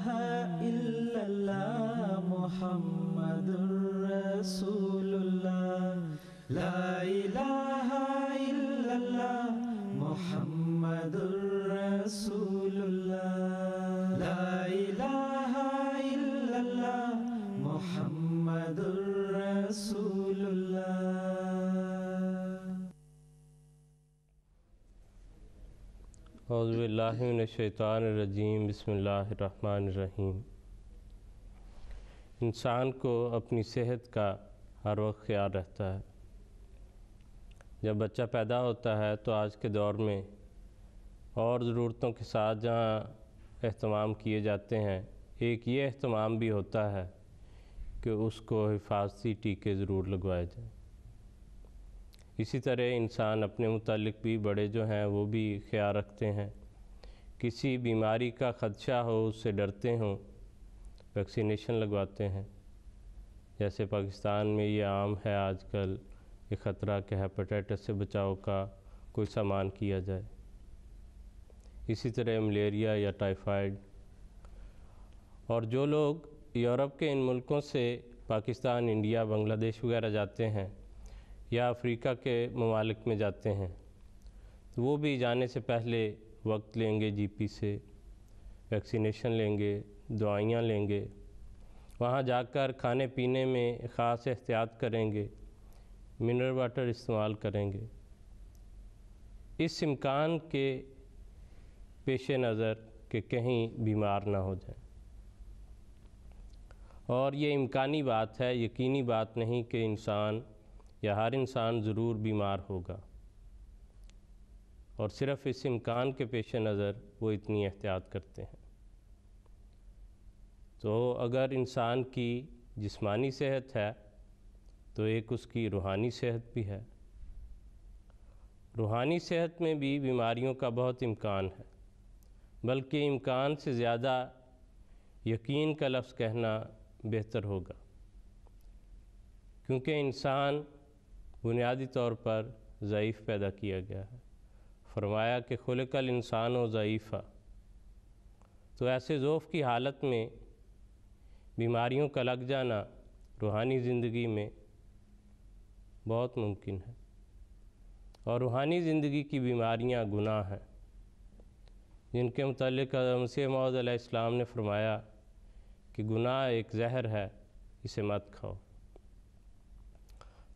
الہ الا اللہ محمد رسول اللہ، لا الہ الا اللہ محمد رسول اللہ، لا الہ الا اللہ محمد رسول اللہ۔ اعوذ باللہ من الشیطان الرجیم، بسم اللہ الرحمن الرحیم۔ انسان کو اپنی صحت کا ہر وقت خیال رہتا ہے۔ جب بچہ پیدا ہوتا ہے تو آج کے دور میں اور ضرورتوں کے ساتھ جہاں اہتمام کیے جاتے ہیں، ایک یہ اہتمام بھی ہوتا ہے کہ اس کو حفاظتی ٹیکے ضرور لگوائے جائیں۔ اسی طرح انسان اپنے متعلق بھی بڑے جو ہیں وہ بھی خیال رکھتے ہیں، کسی بیماری کا خدشہ ہو اس سے ڈرتے ہوں، ویکسینیشن لگواتے ہیں۔ جیسے پاکستان میں یہ عام ہے آج کل یہ خطرہ کہ ہیپاٹائٹس سے بچاؤ کا کوئی سامان کیا جائے۔ اسی طرح ملیریا یا ٹائیفائڈ۔ اور جو لوگ یورپ کے ان ملکوں سے پاکستان، انڈیا، بنگلہ دیش وغیرہ جاتے ہیں یا افریقہ کے ممالک میں جاتے ہیں تو وہ بھی جانے سے پہلے وقت لیں گے، جی پی سے ویکسینیشن لیں گے، دوائیاں لیں گے، وہاں جا کر کھانے پینے میں خاص احتیاط کریں گے، منرل واٹر استعمال کریں گے، اس امکان کے پیش نظر کہ کہیں بیمار نہ ہو جائیں۔ اور یہ امکانی بات ہے، یقینی بات نہیں کہ انسان یا ہر انسان ضرور بیمار ہوگا، اور صرف اس امکان کے پیش نظر وہ اتنی احتیاط کرتے ہیں۔ تو اگر انسان کی جسمانی صحت ہے تو ایک اس کی روحانی صحت بھی ہے۔ روحانی صحت میں بھی بیماریوں کا بہت امکان ہے، بلکہ امکان سے زیادہ یقین کا لفظ کہنا بہتر ہوگا، کیونکہ انسان بنیادی طور پر ضعیف پیدا کیا گیا ہے۔ فرمایا کہ خلق الانسان ضعیفا، تو ایسے ضعف کی حالت میں بیماریوں کا لگ جانا روحانی زندگی میں بہت ممکن ہے۔ اور روحانی زندگی کی بیماریاں گناہ ہیں، جن کے متعلق مسیح موعود علیہ السلام نے فرمایا کہ گناہ ایک زہر ہے، اسے مت کھاؤ۔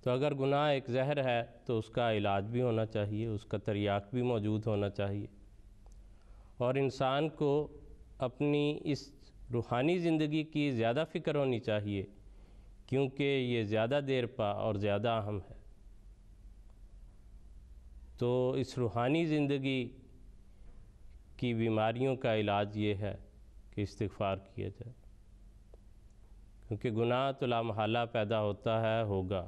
تو اگر گناہ ایک زہر ہے تو اس کا علاج بھی ہونا چاہیے، اس کا تریاق بھی موجود ہونا چاہیے، اور انسان کو اپنی اس روحانی زندگی کی زیادہ فکر ہونی چاہیے، کیونکہ یہ زیادہ دیر پا اور زیادہ اہم ہے۔ تو اس روحانی زندگی کی بیماریوں کا علاج یہ ہے کہ استغفار کیا جائے، کیونکہ گناہ تو لامحالہ پیدا ہوتا ہے، ہوگا۔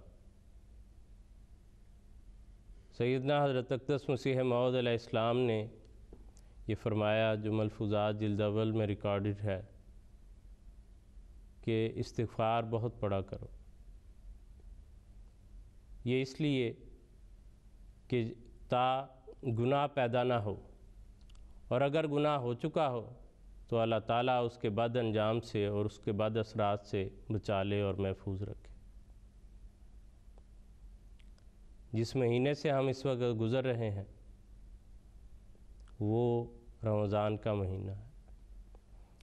سیدنا حضرت اقدس مسیح موعود علیہ السلام نے یہ فرمایا، جو ملفوظات جلد اول میں ریکارڈڈ ہے، کہ استغفار بہت پڑھا کرو۔ یہ اس لیے کہ تا گناہ پیدا نہ ہو، اور اگر گناہ ہو چکا ہو تو اللہ تعالیٰ اس کے بد انجام سے اور اس کے بد اثرات سے بچا لے اور محفوظ رکھے۔ جس مہینے سے ہم اس وقت گزر رہے ہیں وہ رمضان کا مہینہ ہے،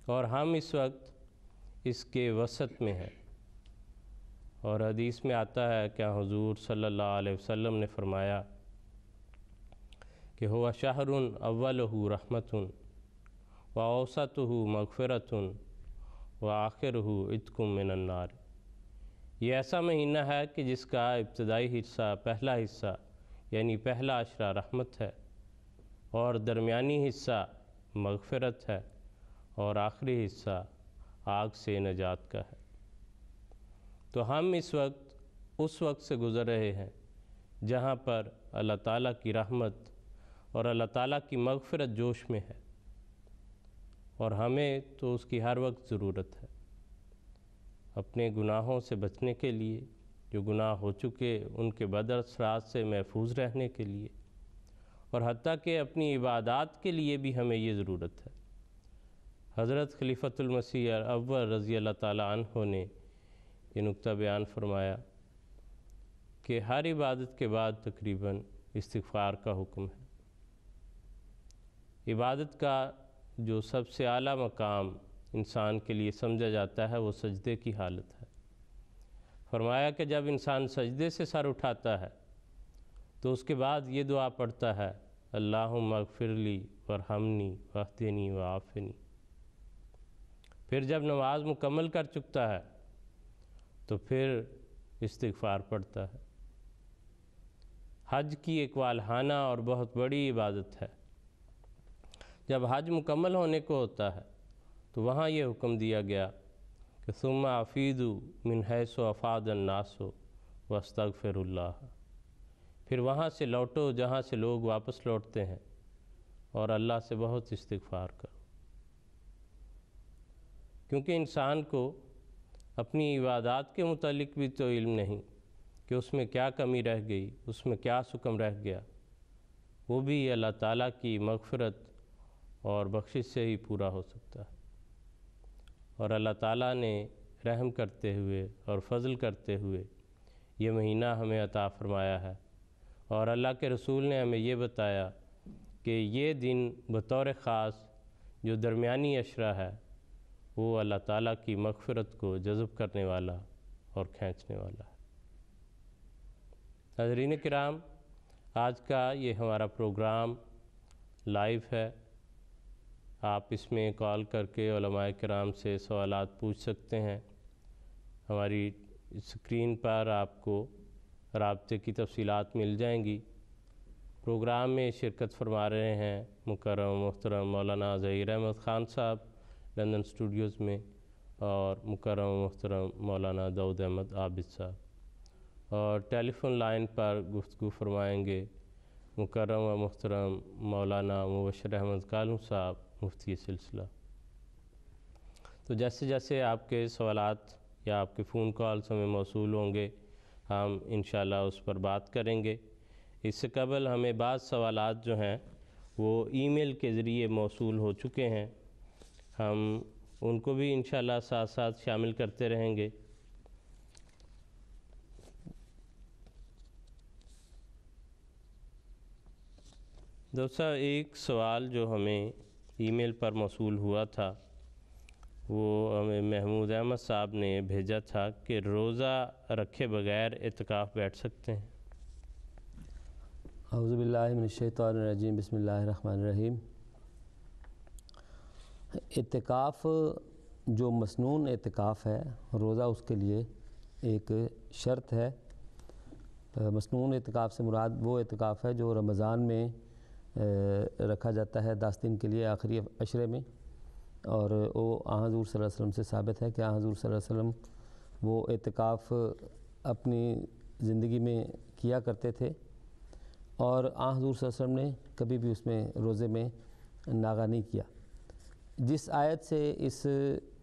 اور ہم اس وقت اس کے وسط میں ہیں۔ اور حدیث میں آتا ہے کہ حضور صلی اللہ علیہ وسلم نے فرمایا کہ ہوا شہر اولہ رحمت و اوسطہ مغفرت و آخرہ عتق من النار۔ یہ ایسا مہینہ ہے کہ جس کا ابتدائی حصہ، پہلا حصہ یعنی پہلا عشرہ رحمت ہے، اور درمیانی حصہ مغفرت ہے، اور آخری حصہ آگ سے نجات کا ہے۔ تو ہم اس وقت سے گزر رہے ہیں جہاں پر اللہ تعالیٰ کی رحمت اور اللہ تعالیٰ کی مغفرت جوش میں ہے، اور ہمیں تو اس کی ہر وقت ضرورت ہے، اپنے گناہوں سے بچنے کے لیے، جو گناہ ہو چکے ان کے بد اثرات سے محفوظ رہنے کے لیے، اور حتیٰ کہ اپنی عبادات کے لیے بھی ہمیں یہ ضرورت ہے۔ حضرت خلیفۃ المسیح اول رضی اللہ تعالیٰ عنہ نے یہ نکتہ بیان فرمایا کہ ہر عبادت کے بعد تقریباً استغفار کا حکم ہے۔ عبادت کا جو سب سے اعلیٰ مقام انسان کے لیے سمجھا جاتا ہے وہ سجدے کی حالت ہے۔ فرمایا کہ جب انسان سجدے سے سر اٹھاتا ہے تو اس کے بعد یہ دعا پڑھتا ہے، اللہم اغفر لی ورحمنی واہدنی وعافنی۔ پھر جب نماز مکمل کر چکتا ہے تو پھر استغفار پڑھتا ہے۔ حج کی ایک والہانہ اور بہت بڑی عبادت ہے۔ جب حج مکمل ہونے کو ہوتا ہے تو وہاں یہ حکم دیا گیا کہ ثم افیدوا من حیث افاض الناس واستغفروا اللہ، پھر وہاں سے لوٹو جہاں سے لوگ واپس لوٹتے ہیں اور اللہ سے بہت استغفار کرو۔ کیونکہ انسان کو اپنی عبادات کے متعلق بھی تو علم نہیں کہ اس میں کیا کمی رہ گئی، اس میں کیا سکم رہ گیا، وہ بھی اللہ تعالیٰ کی مغفرت اور بخشش سے ہی پورا ہو سکتا ہے۔ اور اللہ تعالیٰ نے رحم کرتے ہوئے اور فضل کرتے ہوئے یہ مہینہ ہمیں عطا فرمایا ہے، اور اللہ کے رسول نے ہمیں یہ بتایا کہ یہ دن بطور خاص جو درمیانی عشرہ ہے وہ اللہ تعالیٰ کی مغفرت کو جذب کرنے والا اور کھینچنے والا ہے۔ حاضرین کرام، آج کا یہ ہمارا پروگرام لائیو ہے۔ آپ اس میں کال کر کے علماء کرام سے سوالات پوچھ سکتے ہیں۔ ہماری اسکرین پر آپ کو رابطے کی تفصیلات مل جائیں گی۔ پروگرام میں شرکت فرما رہے ہیں مکرم محترم مولانا ظہیر احمد خان صاحب لندن اسٹوڈیوز میں، اور مکرم محترم مولانا داؤد احمد عابد صاحب، اور ٹیلی فون لائن پر گفتگو فرمائیں گے مکرم و محترم مولانا مبشر احمد کالوں صاحب مفتی سلسلہ۔ تو جیسے جیسے آپ کے سوالات یا آپ کے فون کالز ہمیں موصول ہوں گے ہم انشاءاللہ اس پر بات کریں گے۔ اس سے قبل ہمیں بعض سوالات جو ہیں وہ ای میل کے ذریعے موصول ہو چکے ہیں، ہم ان کو بھی انشاءاللہ ساتھ ساتھ شامل کرتے رہیں گے۔ دوسرا ایک سوال جو ہمیں ای میل پر موصول ہوا تھا وہ ہمیں محمود احمد صاحب نے بھیجا تھا کہ روزہ رکھے بغیر اعتکاف بیٹھ سکتے ہیں؟ اعوذ باللہ من الشیطان الرجیم، بسم اللہ الرحمن الرحیم۔ اعتکاف جو مسنون اعتکاف ہے، روزہ اس کے لیے ایک شرط ہے۔ مسنون اعتکاف سے مراد وہ اعتکاف ہے جو رمضان میں رکھا جاتا ہے 10 دن کے لیے آخری عشرے میں، اور وہ حضور صلی اللہ علیہ وسلم سے ثابت ہے کہ حضور صلی اللہ علیہ وسلم وہ اعتکاف اپنی زندگی میں کیا کرتے تھے، اور حضور صلی اللہ علیہ وسلم نے کبھی بھی اس میں روزے میں ناغہ نہیں کیا۔ جس آیت سے اس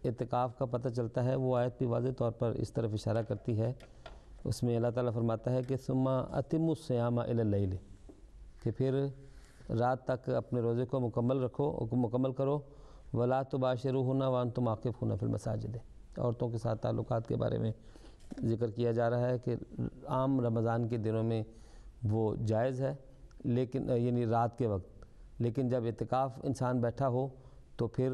اعتکاف کا پتہ چلتا ہے وہ آیت بھی واضح طور پر اس طرف اشارہ کرتی ہے۔ اس میں اللہ تعالیٰ فرماتا ہے کہ ثم اتموا الصیام الی اللیل، کہ پھر رات تک اپنے روزے کو مکمل کرو، ولا تباشروہن وانتم عاکفون فی المساجد۔ عورتوں کے ساتھ تعلقات کے بارے میں ذکر کیا جا رہا ہے کہ عام رمضان کے دنوں میں وہ جائز ہے، لیکن یعنی رات کے وقت، لیکن جب اعتکاف انسان بیٹھا ہو تو پھر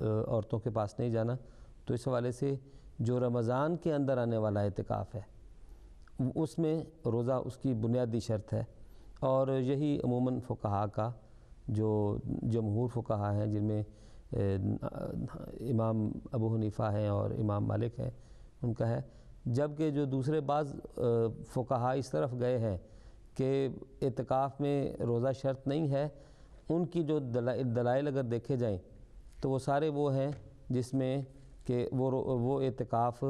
عورتوں کے پاس نہیں جانا۔ تو اس حوالے سے جو رمضان کے اندر آنے والا اعتکاف ہے اس میں روزہ اس کی بنیادی شرط ہے، اور یہی عموماً فقہاء کا جو جمہور فقہاء ہیں جن میں امام ابو حنیفہ ہیں اور امام مالک ہیں ان کا ہے، جبکہ جو دوسرے بعض فقہاء اس طرف گئے ہیں کہ اعتکاف میں روزہ شرط نہیں ہے، ان کی جو دلائل اگر دیکھے جائیں تو وہ سارے وہ ہیں جس میں کہ وہ اعتکاف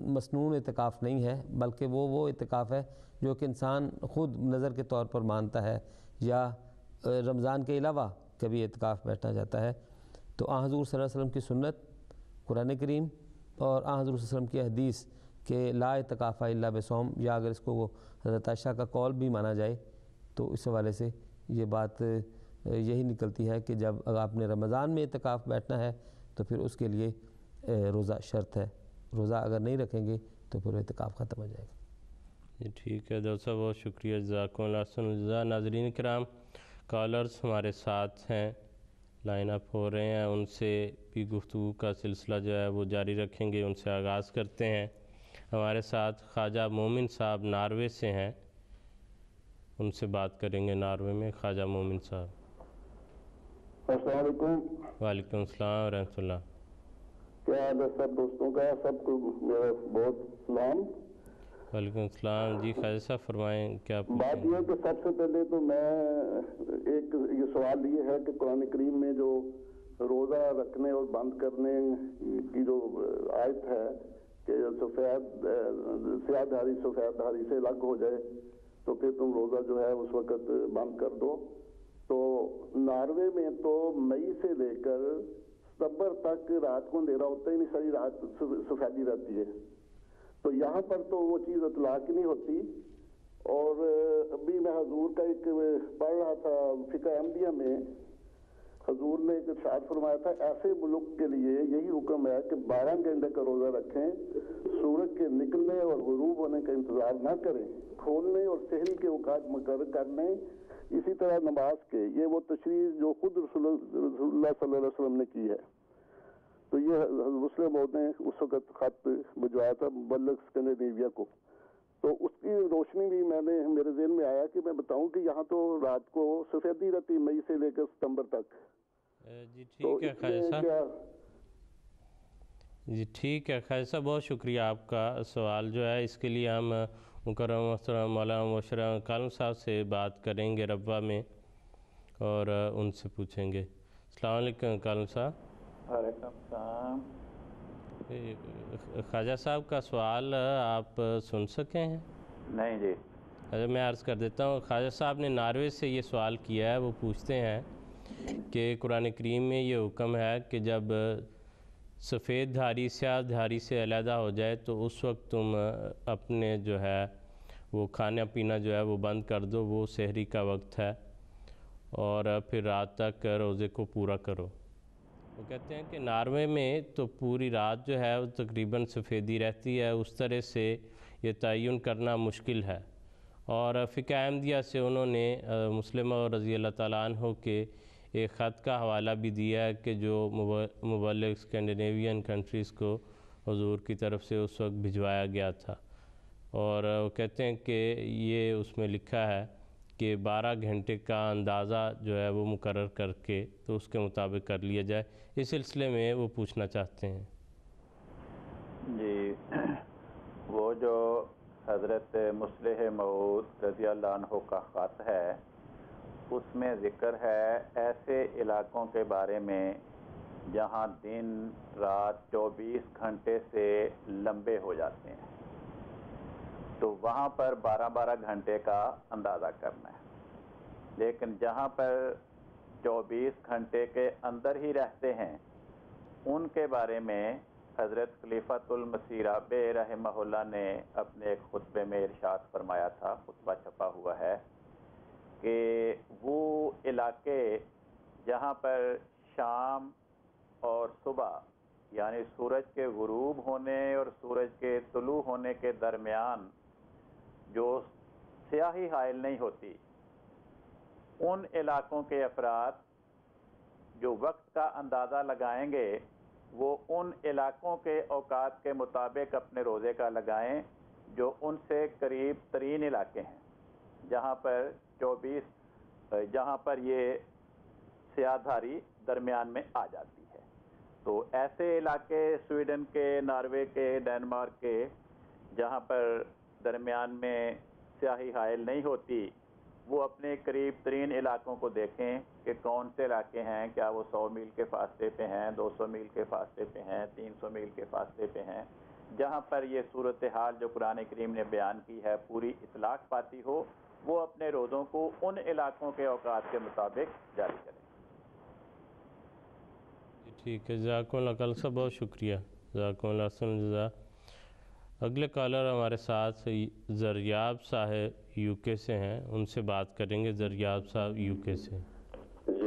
مسنون اعتکاف نہیں ہے، بلکہ وہ اعتکاف ہے جو کہ انسان خود نظر کے طور پر مانتا ہے، یا رمضان کے علاوہ کبھی اعتکاف بیٹھا جاتا ہے۔ تو حضور صلی اللہ علیہ وسلم کی سنت، قرآن کریم، اور حضور صلی اللہ علیہ وسلم کی حدیث کہ لا اعتکاف الا بصوم، یا اگر اس کو وہ حضرت عائشہ کا قول بھی مانا جائے تو اس حوالے سے یہ بات یہی نکلتی ہے کہ جب آپ نے رمضان میں اعتکاف بیٹھنا ہے تو پھر اس کے لیے روزہ شرط ہے، روزہ اگر نہیں رکھیں گے تو پھر اعتکاف ختم ہو جائے گا۔ جی ٹھیک ہے ڈاکٹر صاحب، بہت شکریہ، جزاکم اللہ احسن الجزا۔ ناظرین کرام، کالرز ہمارے ساتھ ہیں، لائن اپ ہو رہے ہیں، ان سے بھی گفتگو کا سلسلہ جو ہے وہ جاری رکھیں گے۔ ان سے آغاز کرتے ہیں۔ ہمارے ساتھ خواجہ مومن صاحب ناروے سے ہیں، ان سے بات کریں گے ناروے میں۔ خواجہ مومن صاحب، السلام علیکم۔ وعلیکم السلام ورحمۃ اللہ۔ کیا حال ہے سب دوستوں کا؟ سب کو میرا بہت سلام۔ وعلیکم السلام۔ جی خواجہ صاحب فرمائیں، کیا بات یہ ہے کہ سب سے پہلے تو میں ایک یہ سوال یہ ہے کہ قرآن کریم میں جو روزہ رکھنے اور بند کرنے کی جو آیت ہے کہ سیاہ دھاری سفید دھاری سے الگ ہو جائے تو پھر تم روزہ جو ہے اس وقت بند کر دو، تو ناروے میں تو مئی سے لے کر ستمبر تک رات کو اندھیرا ہوتا ہی نہیں، ساری رات سفیدی رہتی ہے، تو یہاں پر تو وہ چیز اطلاق نہیں ہوتی۔ اور ابھی میں حضور کا ایک پڑھ رہا تھا فقہ احمدیہ میں، حضور نے ایک ارشاد فرمایا تھا ایسے ملک کے لیے یہی حکم ہے کہ 12 گھنٹے کا روزہ رکھیں، سورج کے نکلنے اور غروب ہونے کا انتظار نہ کریں، کھولنے اور سحری کے اوقات مقرر کرنے، اسی طرح نماز کے۔ یہ وہ تشریح جو خود رسول اللہ صلی اللہ علیہ وسلم نے کی ہے۔ تو یہ مسلم موعود نے اس وقت خط بھجوایا تھا مبلغ اسکینڈینیویا کو، تو اس کی روشنی بھی میرے ذہن میں آیا کہ میں بتاؤں کہ یہاں تو رات کو سفیدی رہتی مئی سے لے کر ستمبر تک۔ جی ٹھیک ہے خواجہ صاحب، جی ٹھیک ہے خواجہ صاحب، بہت شکریہ آپ کا سوال جو ہے اس کے لیے ہم مکرم محترم مولانا مبشر کالم صاحب سے بات کریں گے ربوہ میں اور ان سے پوچھیں گے۔ السلام علیکم کالم صاحب۔ وعلیکم السلام۔ خواجہ صاحب کا سوال آپ سن سکے ہیں؟ نہیں جی، اچھا میں عرض کر دیتا ہوں۔ خواجہ صاحب نے ناروے سے یہ سوال کیا ہے، وہ پوچھتے ہیں کہ قرآن کریم میں یہ حکم ہے کہ جب سفید دھاری سیاہ دھاری سے علیحدہ ہو جائے تو اس وقت تم اپنے جو ہے وہ کھانا پینا جو ہے وہ بند کر دو، وہ سحری کا وقت ہے، اور پھر رات تک روزے کو پورا کرو۔ وہ کہتے ہیں کہ ناروے میں تو پوری رات جو ہے وہ تقریباً سفیدی رہتی ہے، اس طرح سے یہ تعین کرنا مشکل ہے۔ اور فقہ احمدیہ سے انہوں نے مسلمہ رضی اللہ تعالیٰ عنہ کے ایک خط کا حوالہ بھی دیا ہے کہ جو مبلغ اسکینڈینیوین کنٹریز کو حضور کی طرف سے اس وقت بھجوایا گیا تھا، اور وہ کہتے ہیں کہ یہ اس میں لکھا ہے کہ 12 گھنٹے کا اندازہ جو ہے وہ مقرر کر کے تو اس کے مطابق کر لیا جائے۔ اس سلسلے میں وہ پوچھنا چاہتے ہیں۔ جی وہ جو حضرت مصلح موعود رضی اللہ عنہ کا خط ہے اس میں ذکر ہے ایسے علاقوں کے بارے میں جہاں دن رات 24 گھنٹے سے لمبے ہو جاتے ہیں، تو وہاں پر 12 گھنٹے کا اندازہ کرنا ہے، لیکن جہاں پر 24 گھنٹے کے اندر ہی رہتے ہیں ان کے بارے میں حضرت خلیفۃ المسیح رابع رحمہ اللہ نے اپنے ایک خطبے میں ارشاد فرمایا تھا، خطبہ چھپا ہوا ہے، کہ وہ علاقے جہاں پر شام اور صبح یعنی سورج کے غروب ہونے اور سورج کے طلوع ہونے کے درمیان جو سیاہی حائل نہیں ہوتی، ان علاقوں کے افراد جو وقت کا اندازہ لگائیں گے وہ ان علاقوں کے اوقات کے مطابق اپنے روزے کا لگائیں جو ان سے قریب ترین علاقے ہیں، جہاں پر یہ سیاہ دھاری درمیان میں آ جاتی ہے۔ تو ایسے علاقے سویڈن کے، ناروے کے، ڈینمارک کے جہاں پر درمیان میں سیاہی حائل نہیں ہوتی، وہ اپنے قریب ترین علاقوں کو دیکھیں کہ کون سے علاقے ہیں، کیا وہ 100 میل کے فاصلے پہ ہیں، 200 میل کے فاصلے پہ ہیں، 300 میل کے فاصلے پہ ہیں، جہاں پر یہ صورتحال جو قرآن کریم نے بیان کی ہے پوری اطلاق پاتی ہو، وہ اپنے روزوں کو ان علاقوں کے اوقات کے مطابق جاری کریں۔ ٹھیک ہے، جزاکم اللہ کالم صاحب، بہت شکریہ، جزاکم اللہ احسن الجزا۔ اگلے کالر ہمارے ساتھ زریاب صاحب یو کے سے ہیں، ان سے بات کریں گے۔ زریاب صاحب یو کے سے۔ جی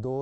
2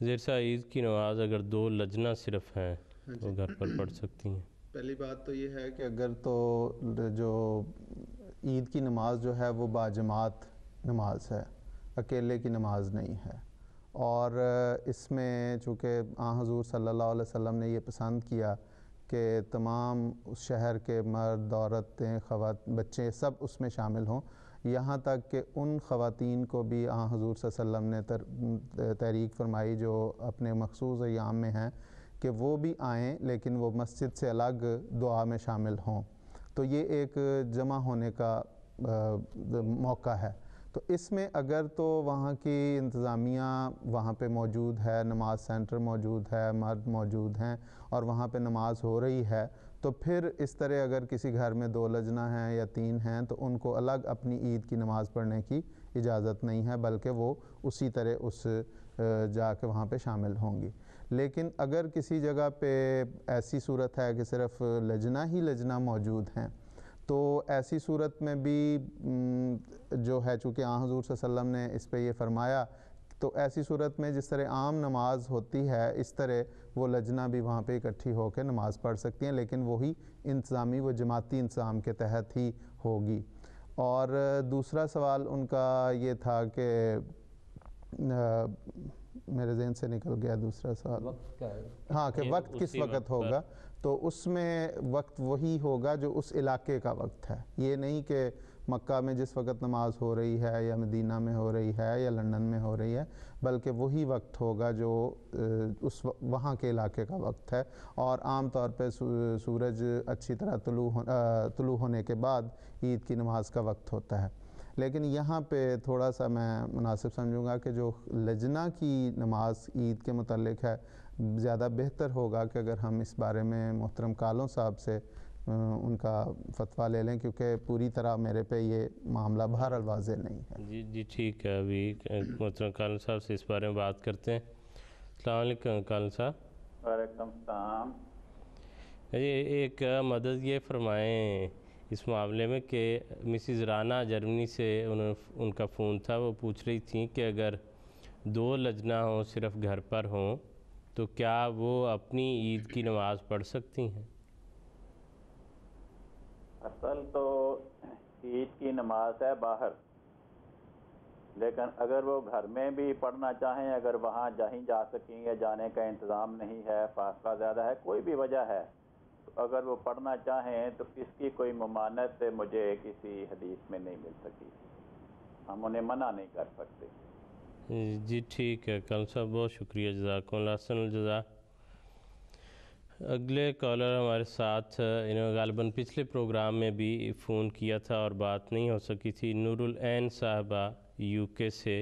زیر سا عید کی نماز اگر 2 لجنہ صرف ہیں وہ گھر پر پڑھ سکتی ہیں؟ پہلی بات تو یہ ہے کہ اگر تو جو عید کی نماز جو ہے وہ باجماعت نماز ہے، اکیلے کی نماز نہیں ہے، اور اس میں چونکہ حضور صلی اللہ علیہ وسلم نے یہ پسند کیا کہ تمام اس شہر کے مرد، عورتیں، بچے سب اس میں شامل ہوں، یہاں تک کہ ان خواتین کو بھی حضور صلی اللہ علیہ وسلم نے تحریک فرمائی جو اپنے مخصوص ایام میں ہیں کہ وہ بھی آئیں لیکن وہ مسجد سے الگ دعا میں شامل ہوں، تو یہ ایک جمع ہونے کا موقع ہے۔ تو اس میں اگر تو وہاں کی انتظامیہ وہاں پہ موجود ہے، نماز سینٹر موجود ہے، مرد موجود ہیں اور وہاں پہ نماز ہو رہی ہے، تو پھر اس طرح اگر کسی گھر میں 2 لجنہ ہیں یا 3 ہیں تو ان کو الگ اپنی عید کی نماز پڑھنے کی اجازت نہیں ہے، بلکہ وہ اسی طرح جا کے وہاں پہ شامل ہوں گی۔ لیکن اگر کسی جگہ پہ ایسی صورت ہے کہ صرف لجنہ ہی لجنہ موجود ہیں، تو ایسی صورت میں بھی جو ہے چونکہ حضور صلی اللہ علیہ وسلم نے اس پہ یہ فرمایا، تو ایسی صورت میں جس طرح عام نماز ہوتی ہے اس طرح وہ لجنہ بھی وہاں پہ اکٹھی ہو کے نماز پڑھ سکتی ہیں، لیکن وہی انتظامی و جماعتی انتظام کے تحت ہی ہوگی۔ اور دوسرا سوال ان کا یہ تھا کہ میرے ذہن سے نکل گیا دوسرا سوال، ہاں کہ وقت کس وقت ہوگا، تو اس میں وقت وہی ہوگا جو اس علاقے کا وقت ہے، یہ نہیں کہ مکہ میں جس وقت نماز ہو رہی ہے یا مدینہ میں ہو رہی ہے یا لندن میں ہو رہی ہے، بلکہ وہی وقت ہوگا جو اس وہاں کے علاقے کا وقت ہے۔ اور عام طور پہ سورج اچھی طرح طلوع ہونے کے بعد عید کی نماز کا وقت ہوتا ہے، لیکن یہاں پہ تھوڑا سا میں مناسب سمجھوں گا کہ جو لجنہ کی نماز عید کے متعلق ہے، زیادہ بہتر ہوگا کہ اگر ہم اس بارے میں محترم کالوں صاحب سے ان کا فتویٰ لے لیں، کیونکہ پوری طرح میرے پہ یہ معاملہ بہرحال واضح نہیں ہے۔ جی ٹھیک ہے، ابھی محترم کالوں صاحب سے اس بارے میں بات کرتے ہیں۔ السلام علیکم کالوں صاحب۔ وعلیکم السلام۔ ایک مدد یہ فرمائیں اس معاملے میں کہ مسز رانا جرمنی سے ان کا فون تھا، وہ پوچھ رہی تھیں کہ اگر 2 لجنہ ہوں صرف گھر پر ہوں تو کیا وہ اپنی عید کی نماز پڑھ سکتی ہیں؟ اصل تو عید کی نماز ہے باہر، لیکن اگر وہ گھر میں بھی پڑھنا چاہیں، اگر وہاں جا سکیں یا جانے کا انتظام نہیں ہے، فاصلہ زیادہ ہے، کوئی بھی وجہ ہے، تو اگر وہ پڑھنا چاہیں تو اس کی کوئی ممانعت مجھے کسی حدیث میں نہیں مل سکی، ہم انہیں منع نہیں کر سکتے۔ جی ٹھیک ہے کالوں صاحب، بہت شکریہ، جزاکم اللہ احسن الجزا۔ اگلے کالر ہمارے ساتھ انہوں نے غالباً پچھلے پروگرام میں بھی فون کیا تھا اور بات نہیں ہو سکی تھی، نور العین صاحبہ UK سے،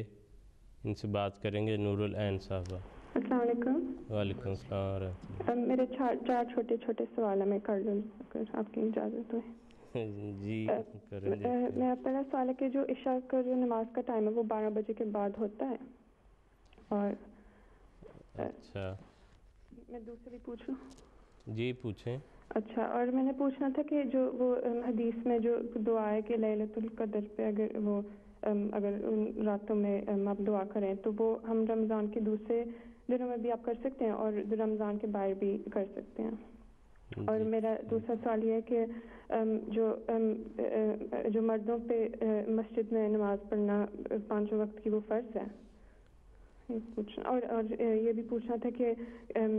ان سے بات کریں گے۔ نور العین صاحبہ، السلام علیکم۔ وعلیکم السلام ورحمۃ اللہ۔ میرے 4 چھوٹے سوال ہیں، میں کر لوں اگر آپ کی اجازت ہوئے۔ جی کریں جی۔ میرا پہلا سوال ہے کہ جو عشاء کا جو نماز کا ٹائم ہے وہ 12 بجے کے بعد ہوتا ہے، اور اچھا میں دوسری پوچھوں؟ جی پوچھیں۔ اچھا، اور میں نے پوچھنا تھا کہ جو وہ حدیث میں جو دعا ہے کہ لیلۃ القدر پہ اگر ان راتوں میں آپ دعا کریں تو وہ ہم رمضان کے دوسرے دنوں میں بھی آپ کر سکتے ہیں اور رمضان کے باہر بھی کر سکتے ہیں؟ اور میرا دوسرا سوال یہ ہے کہ جو مردوں پہ مسجد میں نماز پڑھنا 5 وقت کی وہ فرض ہے؟ اور یہ بھی پوچھنا تھا کہ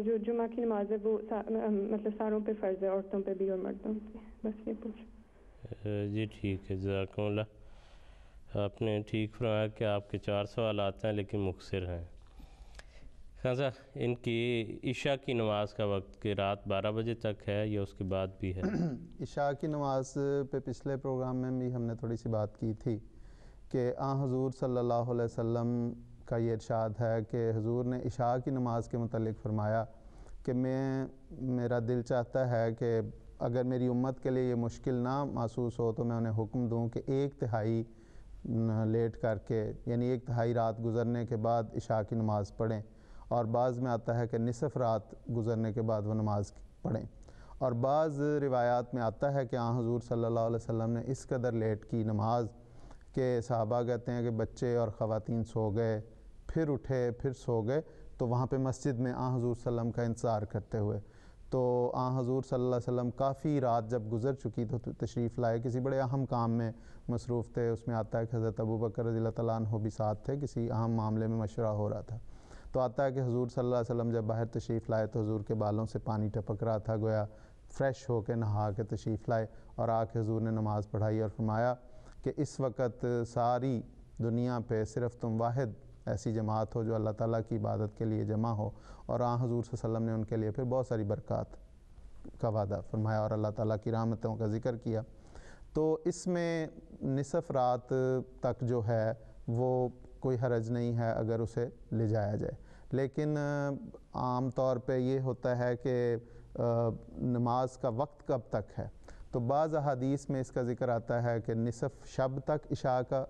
جو جمعہ کی نماز ہے وہ مطلب ساروں پہ فرض ہے، عورتوں پہ بھی اور مردوں پہ؟ بس یہ پوچھ۔ جی ٹھیک ہے، جزاکم اللہ۔ آپ نے ٹھیک فرمایا کہ آپ کے 4 سوالات ہیں لیکن مختصر ہیں۔ خان صاحب، ان کی عشاء کی نماز کا وقت کہ رات 12 بجے تک ہے یا اس کے بعد بھی ہے؟ عشاء کی نماز پہ پچھلے پروگرام میں بھی ہم نے تھوڑی سی بات کی تھی کہ حضور صلی اللہ علیہ وسلم کا یہ ارشاد ہے کہ حضور نے عشاء کی نماز کے متعلق فرمایا کہ میرا دل چاہتا ہے کہ اگر میری امت کے لیے یہ مشکل نہ محسوس ہو تو میں انہیں حکم دوں کہ 1/3 لیٹ کر کے، یعنی 1/3 رات گزرنے کے بعد عشاء کی نماز پڑھیں، اور بعض میں آتا ہے کہ نصف رات گزرنے کے بعد وہ نماز پڑھیں، اور بعض روایات میں آتا ہے کہ حضور صلی اللہ علیہ وسلم نے اس قدر لیٹ کی نماز کہ صحابہ کہتے ہیں کہ بچے اور خواتین سو گئے، پھر اٹھے، پھر سو گئے، تو وہاں پہ مسجد میں آن حضور صلی اللہ علیہ وسلم کا انتظار کرتے ہوئے، تو آن حضور صلی اللہ علیہ وسلم کافی رات جب گزر چکی تو تشریف لائے، کسی بڑے اہم کام میں مصروف تھے. اس میں آتا ہے کہ حضرت ابو بکر رضی اللہ تعالیٰ عنہ بھی ساتھ تھے، کسی اہم معاملے میں مشورہ ہو رہا تھا. تو آتا ہے کہ حضور صلی اللہ علیہ وسلم جب باہر تشریف لائے تو حضور کے بالوں سے پانی ٹپک رہا تھا، گویا فریش ہو کے نہا کے تشریف لائے، اور آ کے حضور نے نماز پڑھائی اور فرمایا کہ اس وقت ساری دنیا پہ صرف تم واحد ایسی جماعت ہو جو اللہ تعالیٰ کی عبادت کے لیے جمع ہو. اور حضور صلی اللہ علیہ وسلم نے ان کے لیے پھر بہت ساری برکات کا وعدہ فرمایا اور اللہ تعالیٰ کی رحمتوں کا ذکر کیا. تو اس میں نصف رات تک جو ہے وہ کوئی حرج نہیں ہے اگر اسے لے جایا جائے، لیکن عام طور پہ یہ ہوتا ہے کہ نماز کا وقت کب تک ہے. تو بعض احادیث میں اس کا ذکر آتا ہے کہ نصف شب تک عشاء کا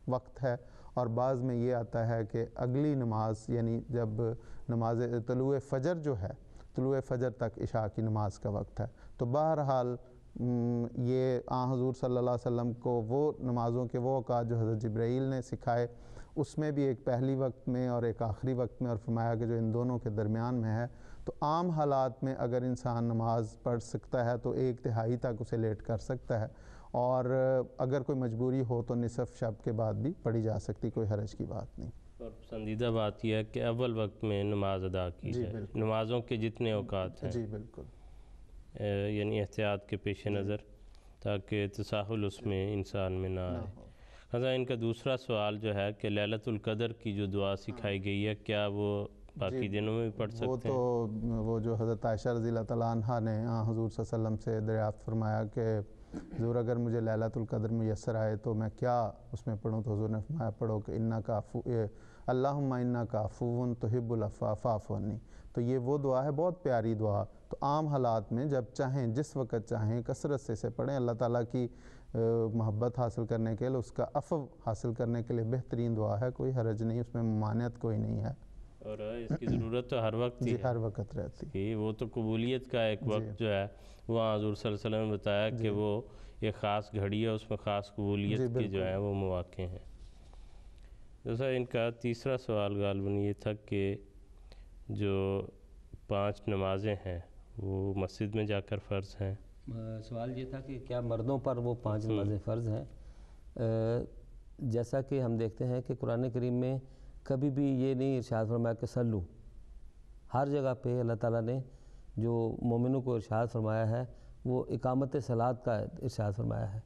وقت ہے، اور بعض میں یہ آتا ہے کہ اگلی نماز یعنی جب نماز طلوع فجر جو ہے، طلوع فجر تک عشاء کی نماز کا وقت ہے. تو بہرحال یہ حضور صلی اللہ علیہ وسلم کو وہ نمازوں کے وہ اوقات جو حضرت جبرائیل نے سکھائے، اس میں بھی ایک پہلی وقت میں اور ایک آخری وقت میں، اور فرمایا کہ جو ان دونوں کے درمیان میں ہے. تو عام حالات میں اگر انسان نماز پڑھ سکتا ہے تو 1/3 تک اسے لیٹ کر سکتا ہے، اور اگر کوئی مجبوری ہو تو نصف شب کے بعد بھی پڑھی جا سکتی، کوئی حرج کی بات نہیں. اور پسندیدہ بات یہ ہے کہ اول وقت میں نماز ادا کی جائے، نمازوں کے جتنے اوقات ہیں. جی بالکل. یعنی احتیاط کے پیش نظر، تاکہ تساہل اس میں انسان میں نہ آئے. خاصا ان کا دوسرا سوال جو ہے کہ لیلۃ القدر کی جو دعا سکھائی گئی ہے، کیا وہ باقی دنوں میں بھی پڑھ سکتے ہیں؟ وہ جو حضرت عائشہ رضی اللہ تعالیٰ عنہ نے حضور صلی اللہ علیہ وسلم سے دریافت فرمایا کہ حضور اگر مجھے لیلۃ القدر میسر آئے تو میں کیا اس میں پڑھوں، تو حضور نے فرمایا پڑھو کہ اللہم انکا عفو تحب العفو فاعف عنی. تو یہ وہ دعا ہے، بہت پیاری دعا. تو عام حالات میں جب چاہیں، جس وقت چاہیں، کثرت سے اسے پڑھیں. اللہ تعالیٰ کی محبت حاصل کرنے کے لیے، اس کا عفو حاصل کرنے کے لیے بہترین دعا ہے، کوئی حرج نہیں، اس میں ممانعت کوئی نہیں ہے. اور اس کی ضرورت تو ہر وقت ہی ہے، ہر وقت رہتی کہ وہ تو قبولیت کا ایک وقت جو ہے وہ حضور صلی اللہ علیہ وسلم نے بتایا کہ وہ ایک خاص گھڑی ہے، اس میں خاص قبولیت کے جو ہیں وہ مواقع ہیں. جیسا ان کا تیسرا سوال غالباً یہ تھا کہ جو 5 نمازیں ہیں وہ مسجد میں جا کر فرض ہیں. سوال یہ تھا کہ کیا مردوں پر وہ 5 نمازیں فرض ہیں. جیسا کہ ہم دیکھتے ہیں کہ قرآن کریم میں کبھی بھی یہ نہیں ارشاد فرمایا کہ صلو. ہر جگہ پہ اللہ تعالیٰ نے جو مومنوں کو ارشاد فرمایا ہے وہ اقامت صلاۃ کا ارشاد فرمایا ہے.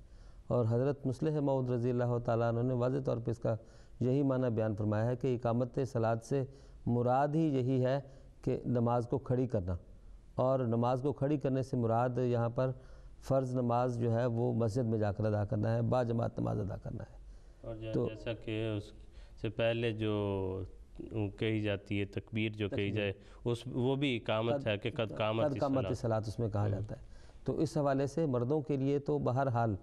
اور حضرت مصلح موعود رضی اللہ تعالیٰ عنہ نے واضح طور پہ اس کا یہی معنی بیان فرمایا ہے کہ اقامت صلاۃ سے مراد ہی یہی ہے کہ نماز کو کھڑی کرنا، اور نماز کو کھڑی کرنے سے مراد یہاں پر فرض نماز جو ہے وہ مسجد میں جا کر ادا کرنا ہے، با جماعت نماز ادا کرنا ہے. اور جیسا کہ اس سے پہلے جو کہی جاتی ہے تکبیر جو کہی جائے، وہ بھی اقامت ہے کہ قد قامت صلاۃ اس میں کہا جاتا ہے. تو اس حوالے سے مردوں کے لیے تو بہرحال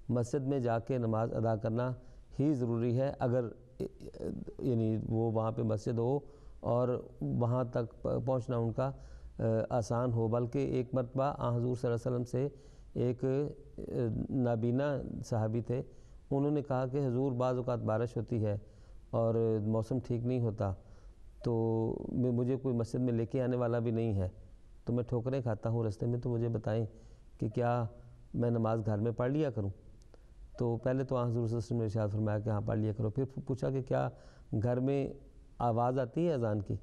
مسجد میں جا کے نماز ادا کرنا ہی ضروری ہے، اگر یعنی وہ وہاں پہ مسجد ہو اور وہاں تک پہنچنا ان کا آسان ہو. بلکہ ایک مرتبہ حضور صلی اللہ علیہ وسلم سے ایک نابینا صحابی تھے، انہوں نے کہا کہ حضور بعض اوقات بارش ہوتی ہے اور موسم ٹھیک نہیں ہوتا، تو مجھے کوئی مسجد میں لے کے آنے والا بھی نہیں ہے، تو میں ٹھوکریں کھاتا ہوں راستے میں، تو مجھے بتائیں کہ کیا میں نماز گھر میں پڑھ لیا کروں. تو پہلے تو حضور صلی اللہ علیہ وسلم نے ارشاد فرمایا کہ ہاں پڑھ لیا کرو. پھر پوچھا کہ کیا گھر میں آواز آتی ہے اذان کی؟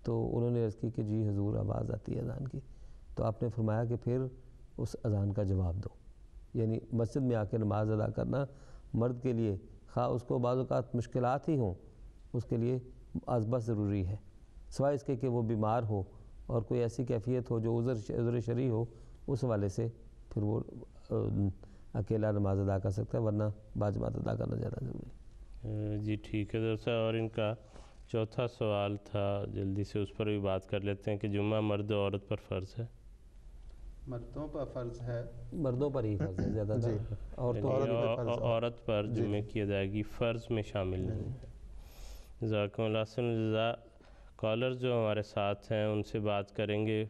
تو انہوں نے عرض کی کہ جی حضور آواز آتی ہے اذان کی. تو آپ نے فرمایا کہ پھر اس اذان کا جواب دو. یعنی مسجد میں آ کے نماز ادا کرنا مرد کے لیے، خواہ اس کو بعض اوقات مشکلات ہی ہوں، اس کے لیے ازبس ضروری ہے، سوائے اس کے کہ وہ بیمار ہو اور کوئی ایسی کیفیت ہو جو عذر شرعی ہو، اس حوالے سے پھر وہ اکیلا نماز ادا کر سکتا ہے، ورنہ باجماعت ادا کرنا زیادہ ضروری ہے. جی ٹھیک ہے درسا. اور ان کا چوتھا سوال تھا، جلدی سے اس پر بھی بات کر لیتے ہیں کہ جمعہ مرد و عورت پر فرض ہے. مردوں پر فرض ہے، مردوں پر ہی فرض ہے زیادہ تر، عورت پر جمعے کی ادائیگی فرض میں شامل نہیں ہے. جزاکم اللہ حسن الجزا. کالر جو ہمارے ساتھ ہیں ان سے بات کریں گے.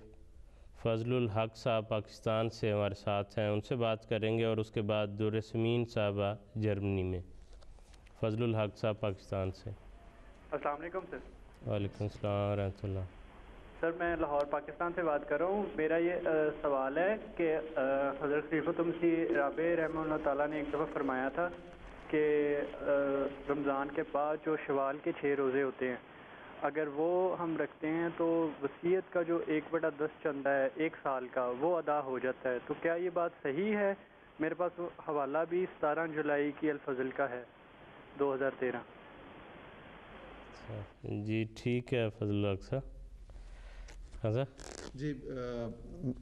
فضل الحق صاحب پاکستان سے ہمارے ساتھ ہیں، ان سے بات کریں گے، اور اس کے بعد درسمین صاحبہ جرمنی میں. فضل الحق صاحب پاکستان سے. السلام علیکم سر. وعلیکم السلام ورحمۃ اللہ. سر میں لاہور پاکستان سے بات کر رہا ہوں. میرا یہ سوال ہے کہ حضرت خلیفۃ مسیح رابع رحمہ اللہ تعالیٰ نے ایک دفعہ فرمایا تھا کہ رمضان کے بعد جو شوال کے 6 روزے ہوتے ہیں اگر وہ ہم رکھتے ہیں تو وصیت کا جو 1/10 چندہ ہے 1 سال کا وہ ادا ہو جاتا ہے. تو کیا یہ بات صحیح ہے؟ میرے پاس حوالہ بھی 17 جولائی کی الفضل کا ہے 2013. جی ٹھیک ہے فضل الحق صاحب. ہاں سر جی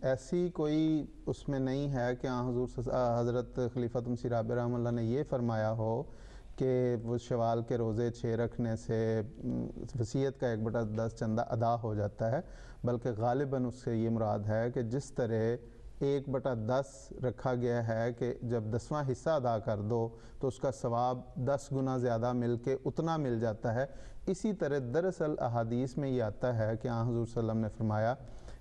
ایسی کوئی اس میں نہیں ہے کہ حضور حضرت خلیفۃ مسیح رابع رحمہ اللہ نے یہ فرمایا ہو کہ وہ شوال کے روزے 6 رکھنے سے وصیت کا 1/10 چندہ ادا ہو جاتا ہے، بلکہ غالباً اس سے یہ مراد ہے کہ جس طرح 1/10 رکھا گیا ہے کہ جب 10واں حصہ ادا کر دو تو اس کا ثواب 10 گنا زیادہ مل کے اتنا مل جاتا ہے. اسی طرح دراصل احادیث میں یہ آتا ہے کہ حضور صلی اللہ علیہ وسلم نے فرمایا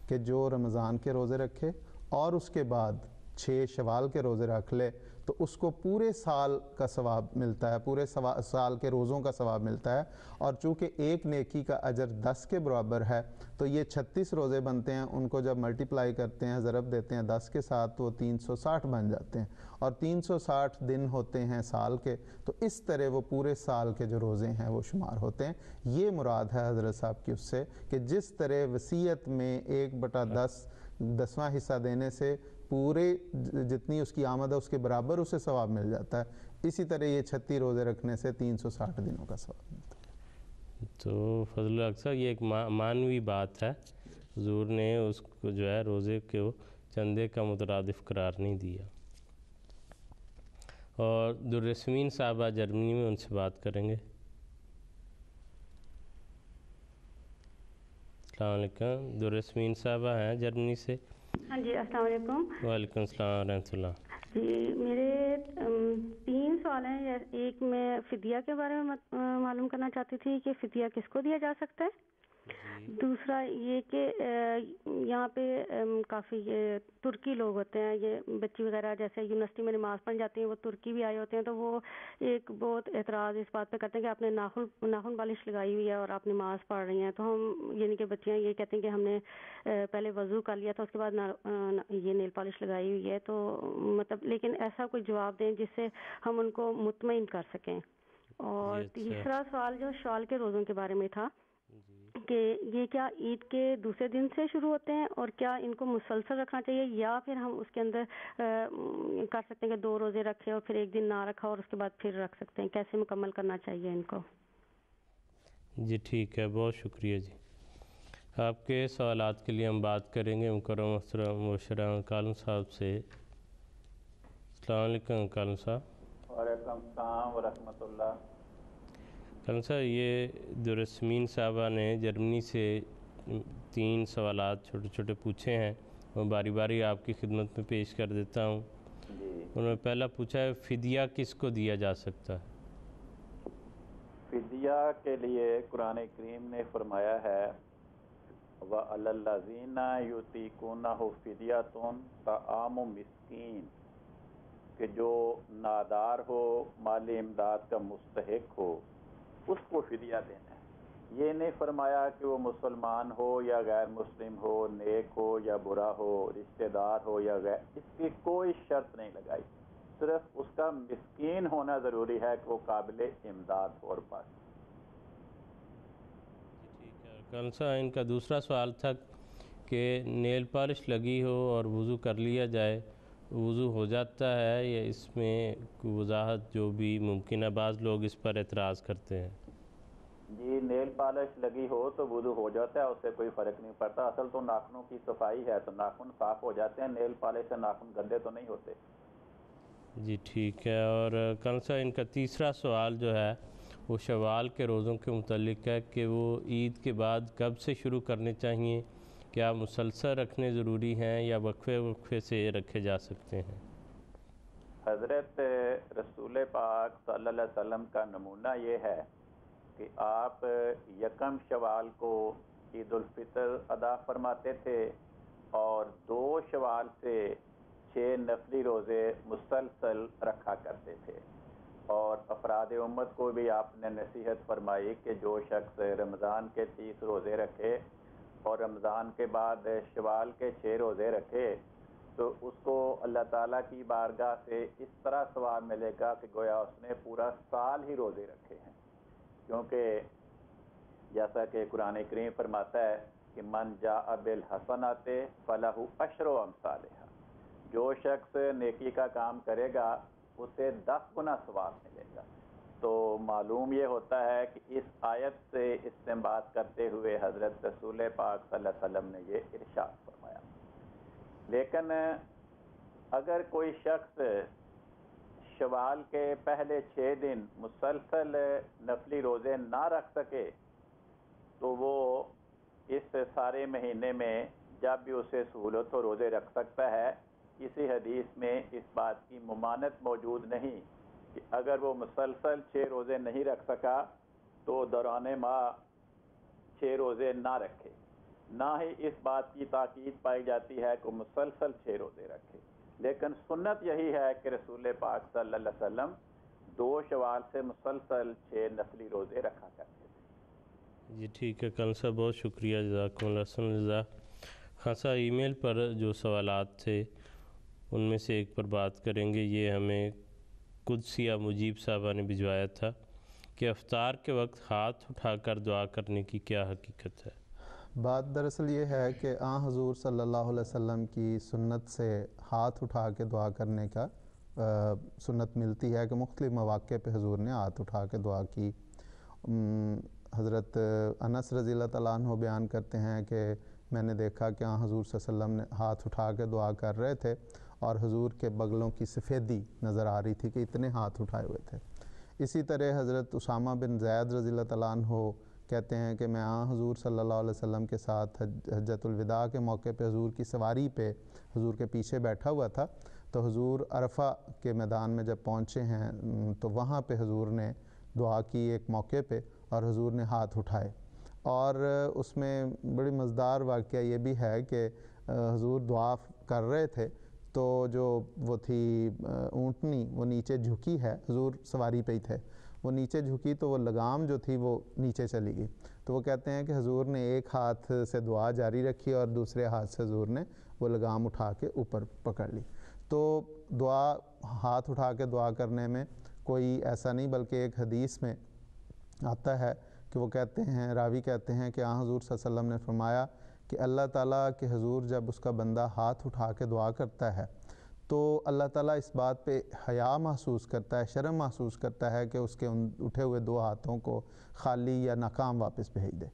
کہ جو رمضان کے روزے رکھے اور اس کے بعد 6 شوال کے روزے رکھ لے تو اس کو پورے سال کا ثواب ملتا ہے، پورے سال کے روزوں کا ثواب ملتا ہے. اور چونکہ ایک نیکی کا اجر 10 کے برابر ہے تو یہ 36 روزے بنتے ہیں. ان کو جب ملٹیپلائی کرتے ہیں، ضرب دیتے ہیں 10 کے ساتھ، تو وہ 360 بن جاتے ہیں اور 360 دن ہوتے ہیں سال کے. تو اس طرح وہ پورے سال کے جو روزے ہیں وہ شمار ہوتے ہیں. یہ مراد ہے حضرت صاحب کی اس سے کہ جس طرح وصیت میں 1/10 10واں حصہ دینے سے پورے جتنی اس کی آمد ہے اس کے برابر اسے ثواب مل جاتا ہے، اسی طرح یہ 36 روزے رکھنے سے 360 دنوں کا ثواب ملتا ہے. تو فضل الحق صاحب یہ ایک معنوی بات ہے. حضور نے اس کو جو ہے روزے کو چندے کا مترادف قرار نہیں دیا. اور درسمین صاحبہ جرمنی میں، ان سے بات کریں گے. السلام علیکم. درسمین صاحبہ ہیں جرمنی سے. ہاں جی السلام علیکم. وعلیکم السلام ورحمۃ اللہ. جی میرے 3 سوال ہیں. ایک میں فدیہ کے بارے میں معلوم کرنا چاہتی تھی کہ فدیہ کس کو دیا جا سکتا ہے. دوسرا یہ کہ یہاں پہ کافی ترکی لوگ ہوتے ہیں، یہ بچی وغیرہ جیسے یونیورسٹی میں نماز پڑھنے جاتی ہیں، وہ ترکی بھی آئے ہوتے ہیں، تو وہ ایک بہت اعتراض اس بات پہ کرتے ہیں کہ آپ نے ناخن پالش لگائی ہوئی ہے اور آپ نماز پڑھ رہی ہیں. تو ہم یعنی کہ بچیاں یہ کہتے ہیں کہ ہم نے پہلے وضو کر لیا تھا، اس کے بعد یہ نیل پالش لگائی ہوئی ہے. تو مطلب لیکن ایسا کوئی جواب دیں جس سے ہم ان کو مطمئن کر سکیں. اور تیسرا سوال جو شوال کے روزوں کے بارے میں تھا کہ یہ کیا عید کے دوسرے دن سے شروع ہوتے ہیں اور کیا ان کو مسلسل رکھنا چاہیے یا پھر ہم اس کے اندر کر سکتے ہیں کہ 2 روزے رکھے اور پھر ایک دن نہ رکھا اور اس کے بعد پھر رکھ سکتے ہیں؟ کیسے مکمل کرنا چاہیے ان کو؟ جی ٹھیک ہے، بہت شکریہ. جی آپ کے سوالات کے لیے ہم بات کریں گے مکرم محترم مبشرہ کالم صاحب سے. السلام علیکم کالم صاحب. وعلیکم السلام ورحمۃ اللہ. کالم صاحب یہ درسمین صاحبہ نے جرمنی سے 3 سوالات چھوٹے چھوٹے پوچھے ہیں، وہ باری باری آپ کی خدمت میں پیش کر دیتا ہوں. انہوں نے پہلا پوچھا ہے فدیہ کس کو دیا جا سکتا ہے؟ فدیہ کے لیے قرآن کریم نے فرمایا ہے وَعَلَى الَّذِينَ يُطِيقُونَهُ فِدْيَةٌ طَعَامُ مِسْكِين، کہ جو نادار ہو، مالی امداد کا مستحق ہو، اس کو فدیہ دینا ہے. یہ نہیں فرمایا کہ وہ مسلمان ہو یا غیر مسلم ہو، نیک ہو یا برا ہو، رشتہ دار ہو یا غیر، اس کی کوئی شرط نہیں لگائی. صرف اس کا مسکین ہونا ضروری ہے کہ وہ قابل امداد ہو. اور بس. ٹھیک ہے. کالم صاحب ان کا دوسرا سوال تھا کہ نیل پالش لگی ہو اور وضو کر لیا جائے، وضو ہو جاتا ہے یا اس میں وضاحت جو بھی ممکن ہے؟ بعض لوگ اس پر اعتراض کرتے ہیں. جی نیل پالش لگی ہو تو وضو ہو جاتا ہے، اس سے کوئی فرق نہیں پڑتا. اصل تو ناخنوں کی صفائی ہے، تو ناخن صاف ہو جاتے ہیں. نیل پالش سے ناخن گندے تو نہیں ہوتے. جی ٹھیک ہے. اور کالم صاحب ان کا تیسرا سوال جو ہے وہ شوال کے روزوں کے متعلق ہے کہ وہ عید کے بعد کب سے شروع کرنے چاہیے؟ کیا مسلسل رکھنے ضروری ہیں یا وقفے وقفے سے رکھے جا سکتے ہیں؟ حضرت رسول پاک صلی اللہ علیہ وسلم کا نمونہ یہ ہے کہ آپ 1 شوال کو عید الفطر ادا فرماتے تھے اور 2 شوال سے 6 نفلی روزے مسلسل رکھا کرتے تھے. اور افراد امت کو بھی آپ نے نصیحت فرمائی کہ جو شخص رمضان کے 30 روزے رکھے اور رمضان کے بعد شوال کے 6 روزے رکھے تو اس کو اللہ تعالیٰ کی بارگاہ سے اس طرح ثواب ملے گا کہ گویا اس نے پورا سال ہی روزے رکھے ہیں، کیونکہ جیسا کہ قرآن کریم فرماتا ہے کہ من جاء بالحسنات فلہ عشر امثالھا، جو شخص نیکی کا کام کرے گا اسے 10 گنا ثواب ملے گا۔ تو معلوم یہ ہوتا ہے کہ اس آیت سے استنباط کرتے ہوئے حضرت رسول پاک صلی اللہ علیہ وسلم نے یہ ارشاد فرمایا۔ لیکن اگر کوئی شخص شوال کے پہلے 6 دن مسلسل نفلی روزے نہ رکھ سکے تو وہ اس سارے مہینے میں جب بھی اسے سہولت ہو روزے رکھ سکتا ہے۔ کسی حدیث میں اس بات کی ممانعت موجود نہیں کہ اگر وہ مسلسل 6 روزے نہیں رکھ سکا تو دوران ماہ 6 روزے نہ رکھے، نہ ہی اس بات کی تاکید پائی جاتی ہے کہ مسلسل 6 روزے رکھے، لیکن سنت یہی ہے کہ رسول پاک صلی اللہ علیہ وسلم 2 شوال سے مسلسل 6 نفلی روزے رکھا کرتے تھے۔ جی ٹھیک ہے کل صاحب، بہت شکریہ، جزاکم اللہ حسن الجزا۔ خان صاحب ای میل پر جو سوالات تھے ان میں سے ایک پر بات کریں گے۔ یہ ہمیں قدسیہ مجیب صاحبہ نے بھجوایا تھا کہ افطار کے وقت ہاتھ اٹھا کر دعا کرنے کی کیا حقیقت ہے؟ بات دراصل یہ ہے کہ حضور صلی اللہ علیہ وسلم کی سنت سے ہاتھ اٹھا کے دعا کرنے کا سنت ملتی ہے کہ مختلف مواقع پہ حضور نے ہاتھ اٹھا کے دعا کی۔ حضرت انس رضی اللہ تعالیٰ عنہ بیان کرتے ہیں کہ میں نے دیکھا کہ حضور صلی اللہ علیہ وسلم نے ہاتھ اٹھا کے دعا کر رہے تھے اور حضور کے بغلوں کی سفیدی نظر آ رہی تھی کہ اتنے ہاتھ اٹھائے ہوئے تھے۔ اسی طرح حضرت اسامہ بن زید رضی اللہ تعالیٰ عنہ کہتے ہیں کہ میں حضور صلی اللہ علیہ وسلم کے ساتھ حجۃ الوداع کے موقع پہ حضور کی سواری پہ حضور کے پیچھے بیٹھا ہوا تھا، تو حضور عرفہ کے میدان میں جب پہنچے ہیں تو وہاں پہ حضور نے دعا کی ایک موقع پہ اور حضور نے ہاتھ اٹھائے، اور اس میں بڑی مزدار واقعہ یہ بھی ہے کہ حضور دعا کر رہے تھے تو جو وہ تھی اونٹنی وہ نیچے جھکی ہے، حضور سواری پہ ہی تھے، وہ نیچے جھکی تو وہ لگام جو تھی وہ نیچے چلی گئی، تو وہ کہتے ہیں کہ حضور نے ایک ہاتھ سے دعا جاری رکھی اور دوسرے ہاتھ سے حضور نے وہ لگام اٹھا کے اوپر پکڑ لی۔ تو دعا ہاتھ اٹھا کے دعا کرنے میں کوئی ایسا نہیں، بلکہ ایک حدیث میں آتا ہے کہ وہ کہتے ہیں، راوی کہتے ہیں کہ حضور صلی اللہ علیہ وسلم نے فرمایا کہ اللہ تعالیٰ کے حضور جب اس کا بندہ ہاتھ اٹھا کے دعا کرتا ہے تو اللہ تعالیٰ اس بات پہ حیا محسوس کرتا ہے، شرم محسوس کرتا ہے کہ اس کے ان اٹھے ہوئے 2 ہاتھوں کو خالی یا ناکام واپس بھیج دے۔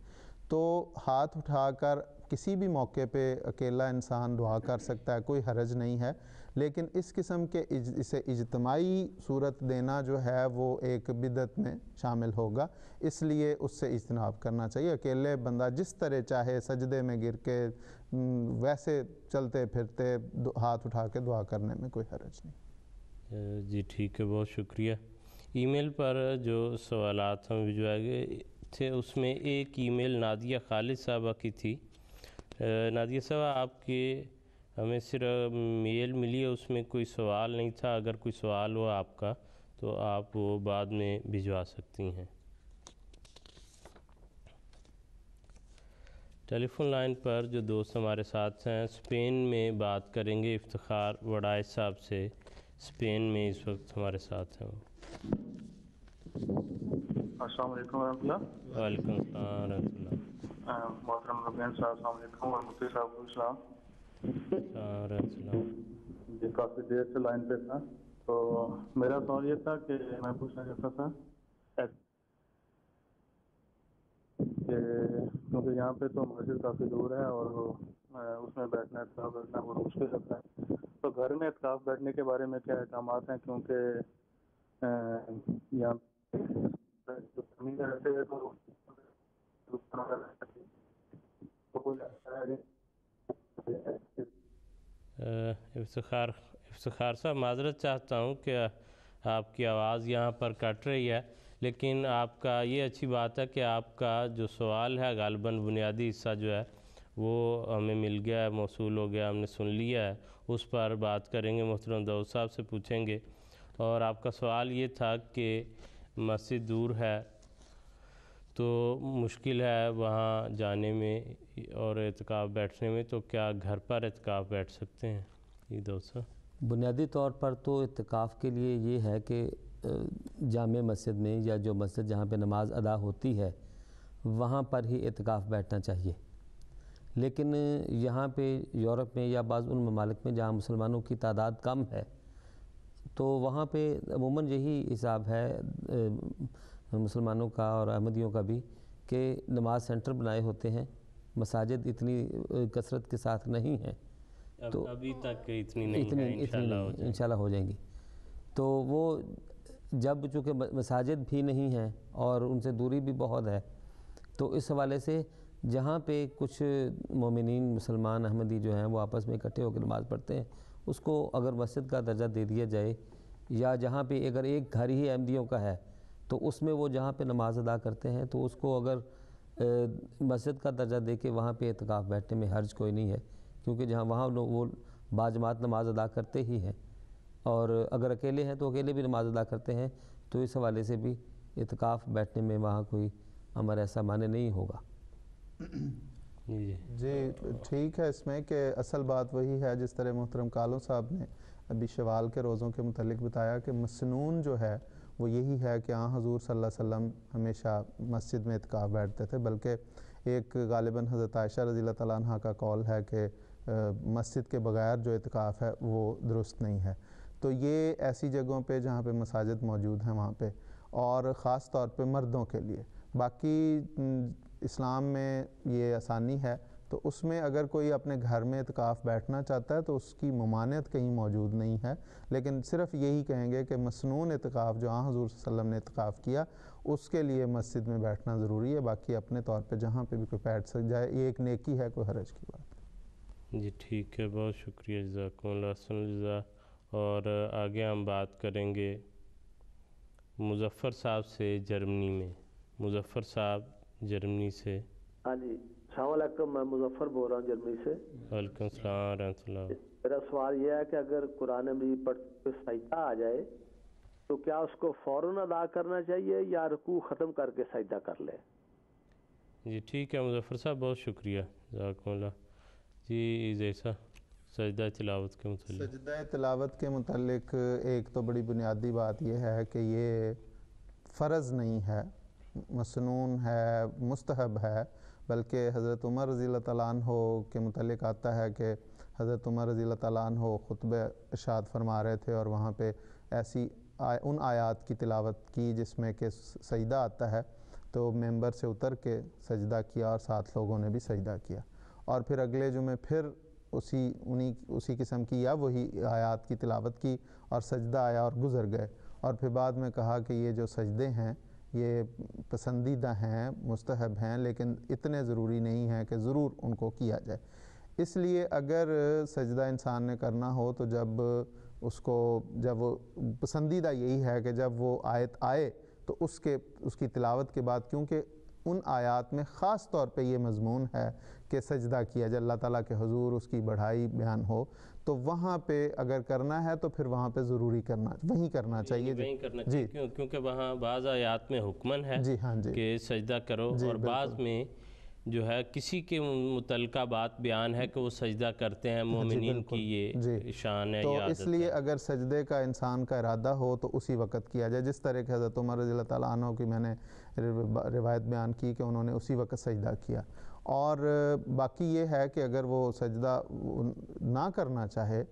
تو ہاتھ اٹھا کر کسی بھی موقع پہ اکیلا انسان دعا کر سکتا ہے، کوئی حرج نہیں ہے، لیکن اس قسم کے اسے اجتماعی صورت دینا جو ہے وہ ایک بدعت میں شامل ہوگا، اس لیے اس سے اجتناب کرنا چاہیے۔ اکیلے بندہ جس طرح چاہے سجدے میں گر کے ویسے چلتے پھرتے ہاتھ اٹھا کے دعا کرنے میں کوئی حرج نہیں۔ جی ٹھیک ہے، بہت شکریہ۔ ای میل پر جو سوالات ہمیں بھجوائے گئے تھے اس میں ایک ای میل نادیہ خالد صاحبہ کی تھی۔ نادیہ صاحبہ آپ کی ہمیں صرف میل ملی ہے، اس میں کوئی سوال نہیں تھا، اگر کوئی سوال ہو آپ کا تو آپ وہ بعد میں بھجوا سکتی ہیں۔ ٹیلی فون لائن پر جو دوست ہمارے ساتھ ہیں اسپین میں بات کریں گے افتخار وڈائے صاحب سے، اسپین میں اس وقت ہمارے ساتھ ہیں۔ السلام علیکم ورحمۃ اللہ۔ وعلیکم السلام ورحمۃ اللہ۔ محترم ربین صاحب السلام علیکم، اور مفتی صاحب کو السلام۔ جی کافی دیر سے لائن پہ تھا، تو میرا سوال یہ تھا کہ میں پوچھنا چاہتا تھا کہ کیونکہ یہاں پہ تو مسجد کافی دور ہے اور اس میں بیٹھنا اعتکاف بیٹھنا بہت مشکل ہوتا ہے، تو گھر میں اعتکاف بیٹھنے کے بارے میں کیا احکامات ہیں؟ کیونکہ یہاں رہتے ہیں تو افتخار صاحب معذرت چاہتا ہوں کہ آپ کی آواز یہاں پر کٹ رہی ہے، لیکن آپ کا یہ اچھی بات ہے کہ آپ کا جو سوال ہے غالباً بنیادی حصہ جو ہے وہ ہمیں مل گیا ہے، موصول ہو گیا، ہم نے سن لیا ہے، اس پر بات کریں گے، محترم داؤد صاحب سے پوچھیں گے۔ اور آپ کا سوال یہ تھا کہ مسجد دور ہے تو مشکل ہے وہاں جانے میں اور اعتکاف بیٹھنے میں، تو کیا گھر پر اعتکاف بیٹھ سکتے ہیں؟ یہ دوست بنیادی طور پر تو اعتکاف کے لیے یہ ہے کہ جامع مسجد میں یا جو مسجد جہاں پہ نماز ادا ہوتی ہے وہاں پر ہی اعتکاف بیٹھنا چاہیے. لیکن یہاں پہ یورپ میں یا بعض ان ممالک میں جہاں مسلمانوں کی تعداد کم ہے تو وہاں پہ عموماً یہی حساب ہے مسلمانوں کا اور احمدیوں کا بھی کہ نماز سینٹر بنائے ہوتے ہیں، مساجد اتنی کثرت کے ساتھ نہیں ہیں، تو ابھی تک اتنی نہیں ہے، انشاءاللہ ہو جائیں گی. تو وہ جب چونکہ مساجد بھی نہیں ہیں اور ان سے دوری بھی بہت ہے تو اس حوالے سے جہاں پہ کچھ مومنین مسلمان احمدی جو ہیں وہ آپس میں اکٹھے ہو کے نماز پڑھتے ہیں اس کو اگر مسجد کا درجہ دے دیا جائے، یا جہاں پہ اگر ایک گھر ہی احمدیوں کا ہے تو اس میں وہ جہاں پہ نماز ادا کرتے ہیں تو اس کو اگر مسجد کا درجہ دے کے وہاں پہ اعتکاف بیٹھنے میں حرج کوئی نہیں ہے، کیونکہ جہاں وہاں وہ باجماعت نماز ادا کرتے ہی ہیں، اور اگر اکیلے ہیں تو اکیلے بھی نماز ادا کرتے ہیں، تو اس حوالے سے بھی اعتکاف بیٹھنے میں وہاں کوئی امر ایسا معنی نہیں ہوگا. جی ٹھیک ہے. اس میں کہ اصل بات وہی ہے جس طرح محترم کالو صاحب نے ابھی شوال کے روزوں کے متعلق بتایا کہ مسنون جو ہے وہ یہی ہے کہ حضور صلی اللہ علیہ وسلم ہمیشہ مسجد میں اعتکاف بیٹھتے تھے، بلکہ ایک غالباً حضرت عائشہ رضی اللہ تعالیٰ عنہ کا قول ہے کہ مسجد کے بغیر جو اعتکاف ہے وہ درست نہیں ہے. تو یہ ایسی جگہوں پہ جہاں پہ مساجد موجود ہیں وہاں پہ، اور خاص طور پہ مردوں کے لیے. باقی اسلام میں یہ آسانی ہے، تو اس میں اگر کوئی اپنے گھر میں اعتکاف بیٹھنا چاہتا ہے تو اس کی ممانعت کہیں موجود نہیں ہے، لیکن صرف یہی کہیں گے کہ مسنون اعتکاف جو حضور صلی اللہ علیہ وسلم نے اعتکاف کیا اس کے لیے مسجد میں بیٹھنا ضروری ہے. باقی اپنے طور پہ جہاں پہ بھی کوئی بیٹھ سک جائے، یہ ایک نیکی ہے، کوئی حرج کی بات. جی ٹھیک ہے، بہت شکریہ، جزاکم اللہ احسن الجزا. اور آگے ہم بات کریں گے مظفر صاحب سے جرمنی میں. مظفر صاحب جرمنی سے. ہاں جی السلام علیکم، میں مظفر بول رہا ہوں جرمنی سے. وعلیکم السلام ورحمۃ اللہ. میرا سوال یہ ہے کہ اگر قرآن مجید پڑھتے ہوئے سجدہ آ جائے تو کیا اس کو فوراً ادا کرنا چاہیے یا رکوع ختم کر کے سجدہ کر لے؟ جی ٹھیک ہے مظفر صاحب، بہت شکریہ، جزاکم اللہ. جی جیسا سجدہ تلاوت کے متعلق. سجدہ تلاوت کے متعلق ایک تو بڑی بنیادی بات یہ ہے کہ یہ فرض نہیں ہے، مسنون ہے، مستحب ہے. بلکہ حضرت عمر رضی اللہ تعالیٰ عنہ کے متعلق آتا ہے کہ حضرت عمر رضی اللہ تعالیٰ عنہ خطبہ ارشاد فرما رہے تھے اور وہاں پہ ایسی ان آیات کی تلاوت کی جس میں کہ سجدہ آتا ہے، تو ممبر سے اتر کے سجدہ کیا اور ساتھ لوگوں نے بھی سجدہ کیا، اور پھر اگلے جمعے پھر اسی قسم کی یا وہی آیات کی تلاوت کی اور سجدہ آیا اور گزر گئے. اور پھر بعد میں کہا کہ یہ جو سجدے ہیں یہ پسندیدہ ہیں، مستحب ہیں، لیکن اتنے ضروری نہیں ہیں کہ ضرور ان کو کیا جائے. اس لیے اگر سجدہ انسان نے کرنا ہو تو جب وہ پسندیدہ یہی ہے کہ جب وہ آیت آئے تو اس کی تلاوت کے بعد، کیونکہ ان آیات میں خاص طور پہ یہ مضمون ہے کہ سجدہ کیا جائے، اللہ تعالیٰ کے حضور اس کی بڑھائی بیان ہو، تو وہاں پہ اگر کرنا ہے تو پھر وہاں پہ ضروری وہیں کرنا چاہیے. جی کیونکہ وہاں بعض آیات میں حکمن ہے کہ سجدہ کرو، اور بعض میں جو ہے کسی کے متعلقہ بات بیان ہے کہ وہ سجدہ کرتے ہیں، مومنین کی یہ شان ہے. تو اس لیے اگر سجدے کا انسان کا ارادہ ہو تو اسی وقت کیا جائے، جس طرح کہ حضرت عمر رضی اللہ تعالیٰ عنہ کی میں نے روایت بیان کی کہ انہوں نے اسی وقت سجدہ کیا. اور باقی یہ ہے کہ اگر وہ سجدہ نہ کرنا چاہے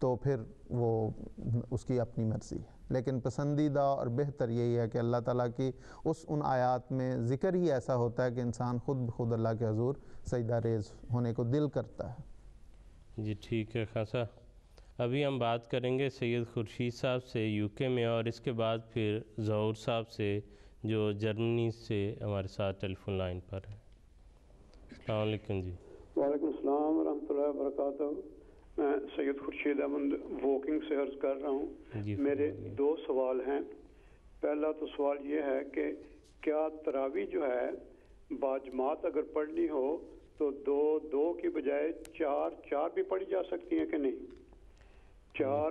تو پھر وہ اس کی اپنی مرضی ہے، لیکن پسندیدہ اور بہتر یہی ہے کہ اللہ تعالیٰ کی ان آیات میں ذکر ہی ایسا ہوتا ہے کہ انسان خود بخود اللہ کے حضور سجدہ ریز ہونے کو دل کرتا ہے. جی ٹھیک ہے خاصا. ابھی ہم بات کریں گے سید خورشید صاحب سے یو کے میں، اور اس کے بعد پھر ظہور صاحب سے جو جرمنی سے ہمارے ساتھ ٹیلی فون لائن پر ہے. السلام علیکم. جی وعلیکم السلام ورحمۃ اللہ وبرکاتہ. میں سید خورشید احمد ووکنگ سے عرض کر رہا ہوں. میرے 2 سوال ہیں. پہلا تو سوال یہ ہے کہ کیا تراویح جو ہے باجماعت اگر پڑھنی ہو تو 2 کی بجائے 4 بھی پڑھی جا سکتی ہیں کہ نہیں؟ 4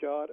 4,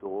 2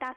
10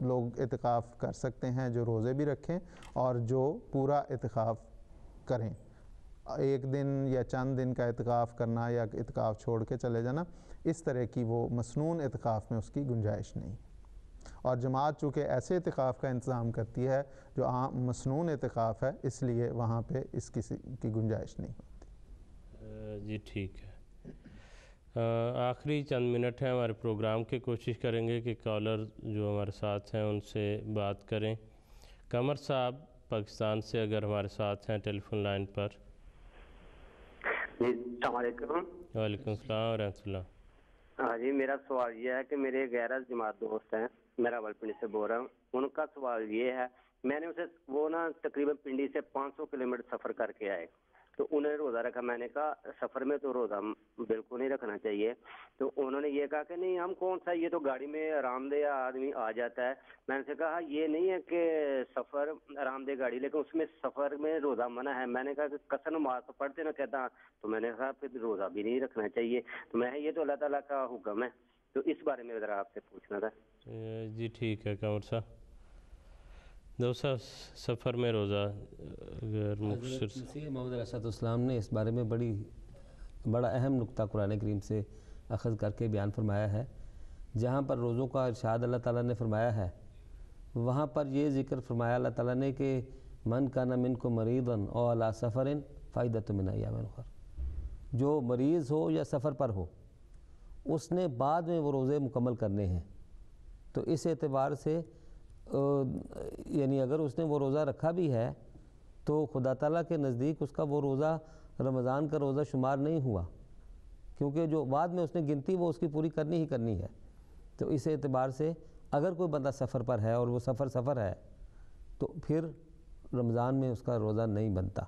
لوگ اعتکاف کر سکتے ہیں جو روزے بھی رکھیں اور جو پورا اعتکاف کریں. ایک دن یا چند دن کا اعتکاف کرنا یا اعتکاف چھوڑ کے چلے جانا، اس طرح کی وہ مسنون اعتکاف میں اس کی گنجائش نہیں. اور جماعت چونکہ ایسے اعتکاف کا انتظام کرتی ہے جو عام مسنون اعتکاف ہے، اس لیے وہاں پہ اس کسی کی گنجائش نہیں ہوتی. جی ٹھیک ہے. آخری چند منٹ ہیں ہمارے پروگرام کے، کوشش کریں گے کہ کالر جو ہمارے ساتھ ہیں ان سے بات کریں. قمر صاحب پاکستان سے اگر ہمارے ساتھ ہیں ٹیلی فون لائن پر. جی السلام علیکم. وعلیکم السلام ورحمۃ اللہ. ہاں جی، میرا سوال یہ ہے کہ میرے غیر جماعت دوست ہیں، میں راولپنڈی سے بول رہا ہوں. ان کا سوال یہ ہے، میں نے اسے وہ نا تقریباً پنڈی سے 500 کلومیٹر سفر کر کے آئے، تو انہیں روزہ رکھا. میں نے کہا سفر میں تو روزہ بالکل نہیں رکھنا چاہیے. تو انہوں نے یہ کہا کہ نہیں ہم کون سا، یہ تو گاڑی میں آرام دہ آدمی آ جاتا ہے. میں نے کہا یہ نہیں ہے کہ سفر آرام دہ گاڑی، لیکن اس میں سفر میں روزہ منع ہے. میں نے کہا کہ قصر نماز تو پڑھتے نا، کہتا تو میں نے کہا پھر روزہ بھی نہیں رکھنا چاہیے. تو میں یہ تو اللہ تعالیٰ کا حکم ہے، تو اس بارے میں ذرا آپ سے پوچھنا تھا. جی ٹھیک ہے قمر صاحب. دوسرا سفر میں روزہ اگر مسیح محمد علیہ السلام نے اس بارے میں بڑا اہم نقطہ قرآن کریم سے اخذ کر کے بیان فرمایا ہے. جہاں پر روزوں کا ارشاد اللہ تعالیٰ نے فرمایا ہے، وہاں پر یہ ذکر فرمایا اللہ تعالیٰ نے کہ من کان منکم مریضا او علی سفر فعدۃ من ایام اخر. جو مریض ہو یا سفر پر ہو، اس نے بعد میں وہ روزے مکمل کرنے ہیں. تو اس اعتبار سے یعنی اگر اس نے وہ روزہ رکھا بھی ہے تو خدا تعالیٰ کے نزدیک اس کا وہ روزہ رمضان کا روزہ شمار نہیں ہوا، کیونکہ جو بعد میں اس نے گنتی وہ اس کی پوری کرنی ہی کرنی ہے. تو اس اعتبار سے اگر کوئی بندہ سفر پر ہے اور وہ سفر ہے تو پھر رمضان میں اس کا روزہ نہیں بنتا،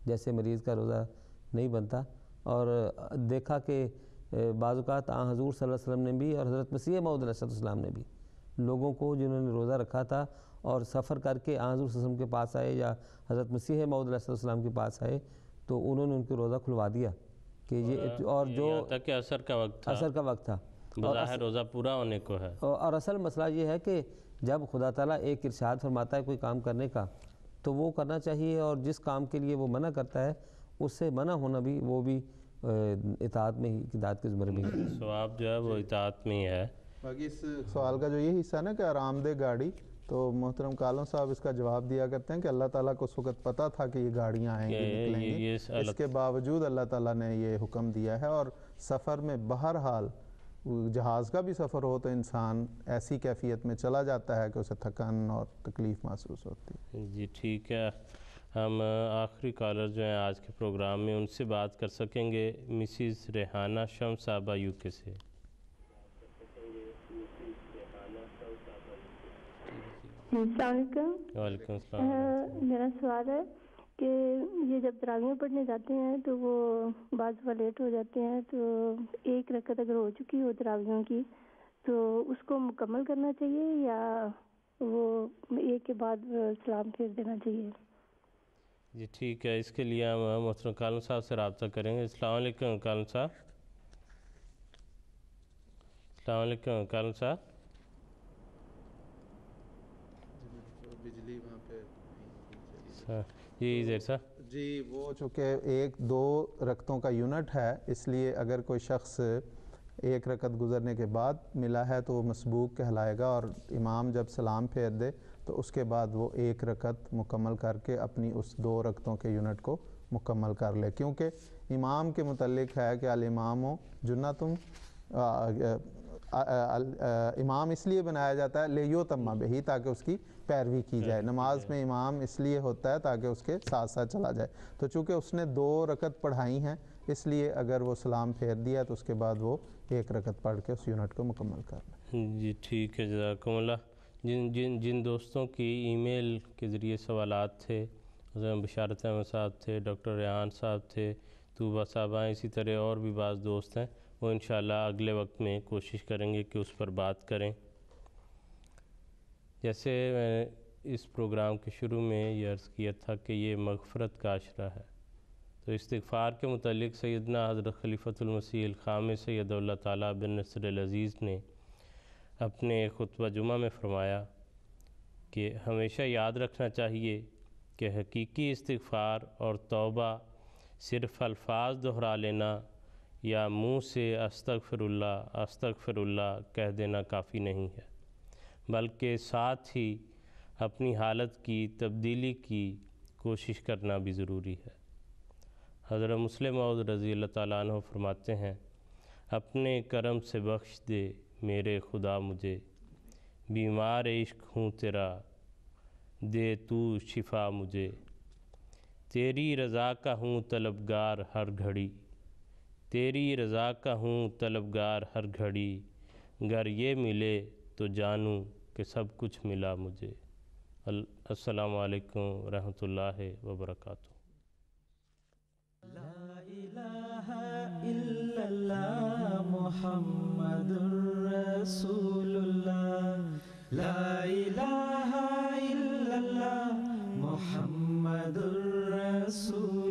جیسے مریض کا روزہ نہیں بنتا. اور دیکھا کہ بعض اوقات حضور صلی اللہ علیہ وسلم نے بھی اور حضرت مسیح موعود علیہ السلام نے بھی لوگوں کو جنہوں نے روزہ رکھا تھا اور سفر کر کے حضور صلی اللہ علیہ وسلم کے پاس آئے یا حضرت مسیح موعود علیہ السلام کے پاس آئے تو انہوں نے ان کے روزہ کھلوا دیا کہ یہ، اور جو کہ عصر کا وقت تھا بظاہر روزہ پورا ہونے کو ہے. اور اصل مسئلہ یہ ہے کہ جب خدا تعالیٰ ایک ارشاد فرماتا ہے کوئی کام کرنے کا تو وہ کرنا چاہیے، اور جس کام کے لیے وہ منع کرتا ہے اس سے منع ہونا بھی وہ بھی اطاعت میں ہی، اطاعت کے زمرے میں ہی. ثواب جو ہے وہ اطاعت میں ہی ہے. باقی اس سوال کا جو یہ حصہ نا کہ آرام دہ گاڑی، تو محترم کالوں صاحب اس کا جواب دیا کرتے ہیں کہ اللہ تعالیٰ کو اس وقت پتہ تھا کہ یہ گاڑیاں آئیں گی نکلیں گی، اس کے باوجود اللہ تعالیٰ نے یہ حکم دیا ہے. اور سفر میں بہرحال جہاز کا بھی سفر ہو تو انسان ایسی کیفیت میں چلا جاتا ہے کہ اسے تھکن اور تکلیف محسوس ہوتی ہے. جی ٹھیک ہے. ہم آخری کالر جو ہیں آج کے پروگرام میں ان سے بات کر سکیں گے. مسز ریحانہ شمس صاحبہ یو کے سے. السلام علیکم. وعلیکم السلام. میرا سوال ہے کہ یہ جب تراویح پڑھنے جاتے ہیں تو وہ بعض دفعہ لیٹ ہو جاتے ہیں، تو ایک رکعت اگر ہو چکی ہو تراویحوں کی تو اس کو مکمل کرنا چاہیے یا وہ ایک کے بعد سلام پھیر دینا چاہیے؟ جی ٹھیک ہے. اس کے لیے ہم محترم کالم صاحب سے رابطہ کریں گے. السلام علیکم کالم صاحب. السلام علیکم کالم صاحب. بجلی وہاں پہ جی زیر صاحب. جی وہ چونکہ ایک دو رکعتوں کا یونٹ ہے، اس لیے اگر کوئی شخص ایک رکعت گزرنے کے بعد ملا ہے تو وہ مسبوق کہلائے گا، اور امام جب سلام پھیر دے تو اس کے بعد وہ ایک رکعت مکمل کر کے اپنی اس دو رکعتوں کے یونٹ کو مکمل کر لے. کیونکہ امام کے متعلق ہے کہ الامام جنتم، امام اس لیے بنایا جاتا ہے لیوتم بہی، تاکہ اس کی پیروی کی جائے. نماز میں امام اس لیے ہوتا ہے تاکہ اس کے ساتھ ساتھ چلا جائے. تو چونکہ اس نے دو رکعت پڑھائی ہیں اس لیے اگر وہ سلام پھیر دیا تو اس کے بعد وہ ایک رکعت پڑھ کے اس یونٹ کو مکمل کر لیں. جی ٹھیک ہے. جزاکم اللہ. جن دوستوں کی ای میل کے ذریعے سوالات تھے، بشارت احمد صاحب تھے، ڈاکٹر ریحان صاحب تھے، طوبہ صاحبہ، اسی طرح اور بھی بعض دوست ہیں، وہ انشاءاللہ اگلے وقت میں کوشش کریں گے کہ اس پر بات کریں. جیسے میں نے اس پروگرام کے شروع میں یہ عرض کیا تھا کہ یہ مغفرت کا عشرہ ہے، تو استغفار کے متعلق سیدنا حضرت خلیفۃ المسیح الخامس سید اللہ تعالیٰ بن نصر العزیز نے اپنے خطبہ جمعہ میں فرمایا کہ ہمیشہ یاد رکھنا چاہیے کہ حقیقی استغفار اور توبہ صرف الفاظ دہرا لینا یا منہ سے استغفر اللہ کہہ دینا کافی نہیں ہے، بلکہ ساتھ ہی اپنی حالت کی تبدیلی کی کوشش کرنا بھی ضروری ہے۔ حضرت مسلم موعود رضی اللہ تعالیٰ عنہ فرماتے ہیں، اپنے کرم سے بخش دے میرے خدا مجھے، بیمار عشق ہوں تیرا دے تو شفا مجھے، تیری رضا کا ہوں طلبگار ہر گھڑی، تیری رضا کا ہوں طلبگار ہر گھڑی، گر یہ ملے تو جانوں کہ سب کچھ ملا مجھے۔ السلام علیکم ورحمۃ اللہ وبرکاتہ۔ لا الہ الا اللہ محمد رسول اللہ، لا الہ الا اللہ محمد رسول